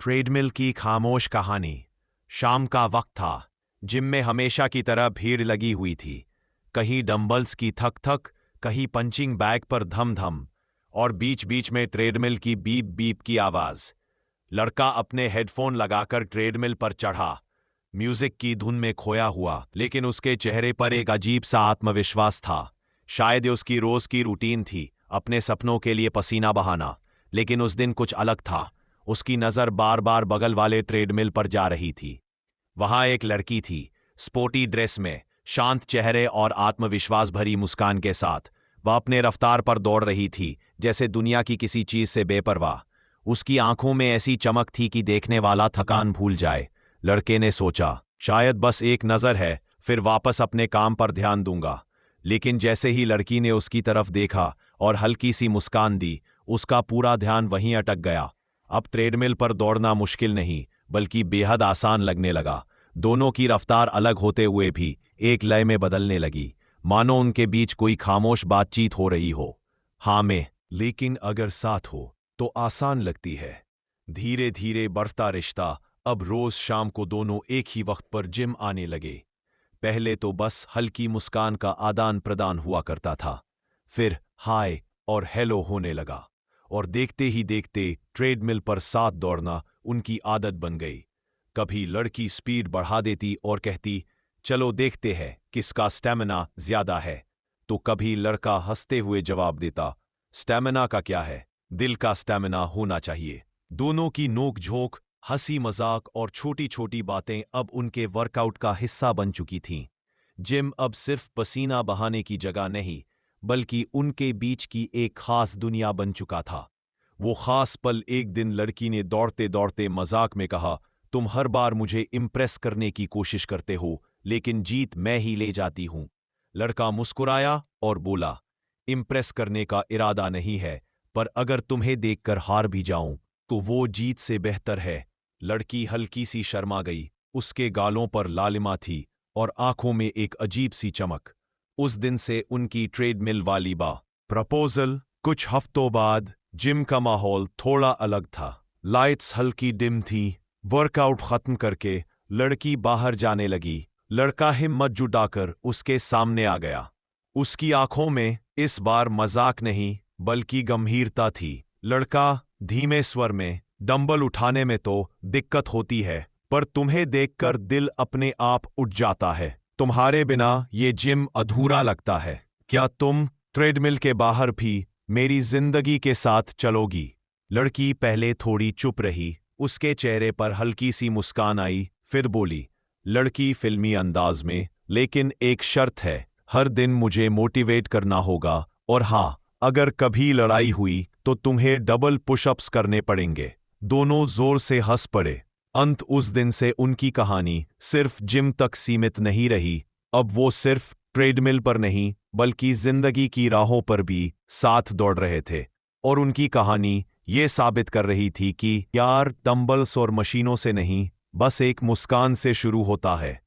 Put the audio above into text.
Treadmill की खामोश कहानी। शाम का वक्त था। जिम में हमेशा की तरह भीड़ लगी हुई थी। कहीं डंबल्स की थक थक, कहीं पंचिंग बैग पर धम धम, और बीच बीच में ट्रेडमिल की बीप बीप की आवाज। लड़का अपने हेडफोन लगाकर ट्रेडमिल पर चढ़ा, म्यूजिक की धुन में खोया हुआ, लेकिन उसके चेहरे पर एक अजीब सा आत्मविश्वास था। शायद ये उसकी रोज की रूटीन थी, अपने सपनों के लिए पसीना बहाना। लेकिन उस दिन कुछ अलग था। उसकी नजर बार बार बगल वाले ट्रेडमिल पर जा रही थी। वहां एक लड़की थी, स्पोर्टी ड्रेस में, शांत चेहरे और आत्मविश्वास भरी मुस्कान के साथ। वह अपने रफ्तार पर दौड़ रही थी, जैसे दुनिया की किसी चीज से बेपरवाह। उसकी आंखों में ऐसी चमक थी कि देखने वाला थकान भूल जाए। लड़के ने सोचा, शायद बस एक नजर है, फिर वापस अपने काम पर ध्यान दूंगा। लेकिन जैसे ही लड़की ने उसकी तरफ देखा और हल्की सी मुस्कान दी, उसका पूरा ध्यान वहीं अटक गया। अब ट्रेडमिल पर दौड़ना मुश्किल नहीं, बल्कि बेहद आसान लगने लगा। दोनों की रफ्तार अलग होते हुए भी एक लय में बदलने लगी, मानो उनके बीच कोई खामोश बातचीत हो रही हो। हाँ में, लेकिन अगर साथ हो तो आसान लगती है। धीरे धीरे बढ़ता रिश्ता। अब रोज शाम को दोनों एक ही वक्त पर जिम आने लगे। पहले तो बस हल्की मुस्कान का आदान प्रदान हुआ करता था, फिर हाय और हेलो होने लगा, और देखते ही देखते ट्रेडमिल पर साथ दौड़ना उनकी आदत बन गई। कभी लड़की स्पीड बढ़ा देती और कहती, चलो देखते हैं किसका स्टैमिना ज्यादा है। तो कभी लड़का हंसते हुए जवाब देता, स्टैमिना का क्या है, दिल का स्टैमिना होना चाहिए। दोनों की नोक-झोंक, हंसी मजाक और छोटी छोटी बातें अब उनके वर्कआउट का हिस्सा बन चुकी थीं। जिम अब सिर्फ पसीना बहाने की जगह नहीं, बल्कि उनके बीच की एक खास दुनिया बन चुका था। वो खास पल एक दिन लड़की ने दौड़ते दौड़ते मजाक में कहा, तुम हर बार मुझे इम्प्रेस करने की कोशिश करते हो, लेकिन जीत मैं ही ले जाती हूं। लड़का मुस्कुराया और बोला, इम्प्रेस करने का इरादा नहीं है, पर अगर तुम्हें देखकर हार भी जाऊं तो वो जीत से बेहतर है। लड़की हल्की सी शर्मा गई, उसके गालों पर लालिमा थी और आंखों में एक अजीब सी चमक। उस दिन से उनकी ट्रेडमिल वाली प्रपोजल। कुछ हफ्तों बाद जिम का माहौल थोड़ा अलग था। लाइट्स हल्की डिम थी। वर्कआउट खत्म करके लड़की बाहर जाने लगी। लड़का हिम्मत जुटाकर उसके सामने आ गया। उसकी आंखों में इस बार मजाक नहीं, बल्कि गंभीरता थी। लड़का धीमे स्वर में, डंबल उठाने में तो दिक्कत होती है, पर तुम्हें देखकर दिल अपने आप उठ जाता है। तुम्हारे बिना ये जिम अधूरा लगता है। क्या तुम ट्रेडमिल के बाहर भी मेरी जिंदगी के साथ चलोगी? लड़की पहले थोड़ी चुप रही, उसके चेहरे पर हल्की सी मुस्कान आई, फिर बोली, लड़की फिल्मी अंदाज में, लेकिन एक शर्त है, हर दिन मुझे मोटिवेट करना होगा, और हाँ, अगर कभी लड़ाई हुई तो तुम्हें डबल पुशअप्स करने पड़ेंगे। दोनों जोर से हंस पड़े। अंत उस दिन से उनकी कहानी सिर्फ जिम तक सीमित नहीं रही। अब वो सिर्फ ट्रेडमिल पर नहीं, बल्कि जिंदगी की राहों पर भी साथ दौड़ रहे थे। और उनकी कहानी ये साबित कर रही थी कि यार डंबल्स और मशीनों से नहीं, बस एक मुस्कान से शुरू होता है।